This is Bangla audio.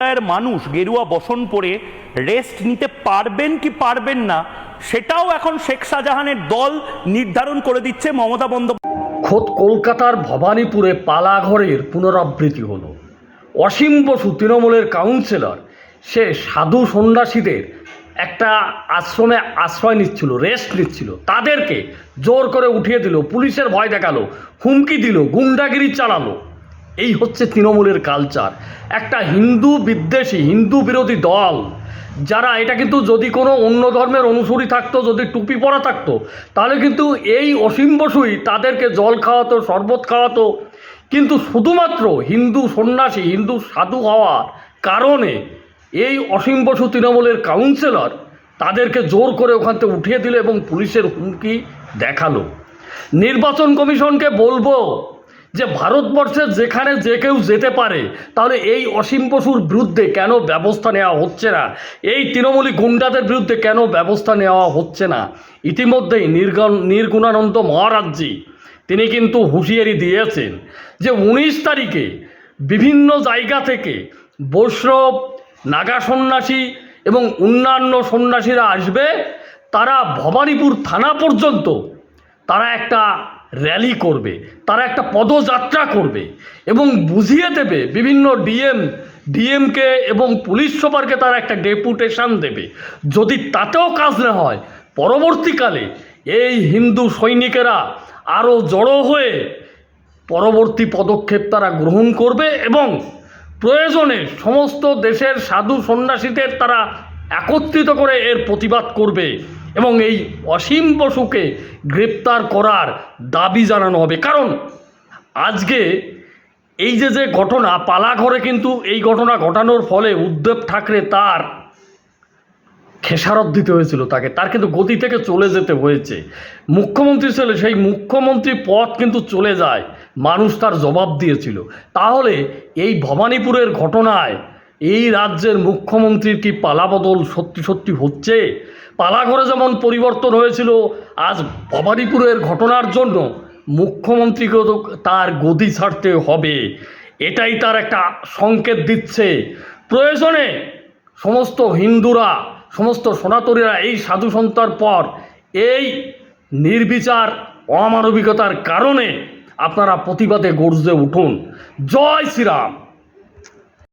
মানুষ গেরুয়া বসন পরে রেস্ট নিতে পারবেন কি পারবেন না সেটাও এখন শেখ শাহজাহানের দল নির্ধারণ করে দিচ্ছে। মমতা বন্দ্যোপাধ্যায় খোদ কলকাতার ভবানীপুরে পালাঘরের পুনরাবৃত্তি হলো। অসীম বসু তৃণমূলের কাউন্সিলর, সে সাধু সন্ন্যাসীদের একটা আশ্রমে আশ্রয় নিচ্ছিল, রেস্ট নিচ্ছিল, তাদেরকে জোর করে উঠিয়ে দিল, পুলিশের ভয় দেখালো, হুমকি দিল, গুন্ডাগিরি চালালো। এই হচ্ছে তৃণমূলের কালচার। একটা হিন্দু বিদ্বেষী, হিন্দু বিরোধী দল যারা, এটা কিন্তু যদি কোনো অন্য ধর্মের অনুসারী থাকতো, যদি টুপি পরা থাকতো, তাহলে কিন্তু এই অসীম বসুই তাদেরকে জল খাওয়াতো, শরবত খাওয়াতো। কিন্তু শুধুমাত্র হিন্দু সন্ন্যাসী, হিন্দু সাধু হওয়ার কারণে এই অসীম বসু তৃণমূলের কাউন্সিলর তাদেরকে জোর করে ওখান থেকে উঠিয়ে দিল এবং পুলিশের হুমকি দেখালো। নির্বাচন কমিশনকে বলবো যে ভারতবর্ষে যেখানে যে কেউ যেতে পারে, তাহলে এই অসীম বসুর বিরুদ্ধে কেন ব্যবস্থা নেওয়া হচ্ছে না? এই তৃণমূলী গুন্ডাদের বিরুদ্ধে কেন ব্যবস্থা নেওয়া হচ্ছে না? ইতিমধ্যেই নির্গুণানন্দ মহারাজজি তিনি কিন্তু হুঁশিয়ারি দিয়েছেন যে 19 তারিখে বিভিন্ন জায়গা থেকে বৈষ্ণব, নাগা সন্ন্যাসী এবং অন্যান্য সন্ন্যাসীরা আসবে। তারা ভবানীপুর থানা পর্যন্ত তারা একটা র্যালি করবে, তারা একটা পদযাত্রা করবে এবং বুঝিয়ে দেবে বিভিন্ন ডিএমকে এবং পুলিশ সুপারকে তারা একটা ডেপুটেশন দেবে। যদি তাতেও কাজ না হয়, পরবর্তীকালে এই হিন্দু সৈনিকেরা আরও জড়ো হয়ে পরবর্তী পদক্ষেপ তারা গ্রহণ করবে এবং প্রয়োজনে সমস্ত দেশের সাধু সন্ন্যাসীদের তারা একত্রিত করে এর প্রতিবাদ করবে এবং এই অসীম বসুকে গ্রেপ্তার করার দাবি জানানো হবে। কারণ আজকে এই যে ঘটনা পালাঘরে, কিন্তু এই ঘটনা ঘটানোর ফলে উদ্ধব ঠাকরে তার খেসারত দিতে হয়েছিল, তার কিন্তু গদি থেকে চলে যেতে হয়েছে। মুখ্যমন্ত্রী ছিল, সেই মুখ্যমন্ত্রী পদ কিন্তু চলে যায়, মানুষ তার জবাব দিয়েছিল। তাহলে এই ভবানীপুরের ঘটনায় এই রাজ্যের মুখ্যমন্ত্রীর কি পালাবদল সত্যি সত্যি হচ্ছে? পালাঘরে যেমন পরিবর্তন হয়েছিল, আজ ভবানীপুরের ঘটনার জন্য মুখ্যমন্ত্রীকেও তো তার গদি ছাড়তে হবে। এটাই তার একটা সংকেত দিচ্ছে। প্রয়োজনে সমস্ত হিন্দুরা, সমস্ত সনাতনীরা এই সাধু সন্তার পর এই নির্বিচার অমানবিকতার কারণে আপনারা প্রতিবাদে গর্জে উঠুন। জয় শ্রীরাম।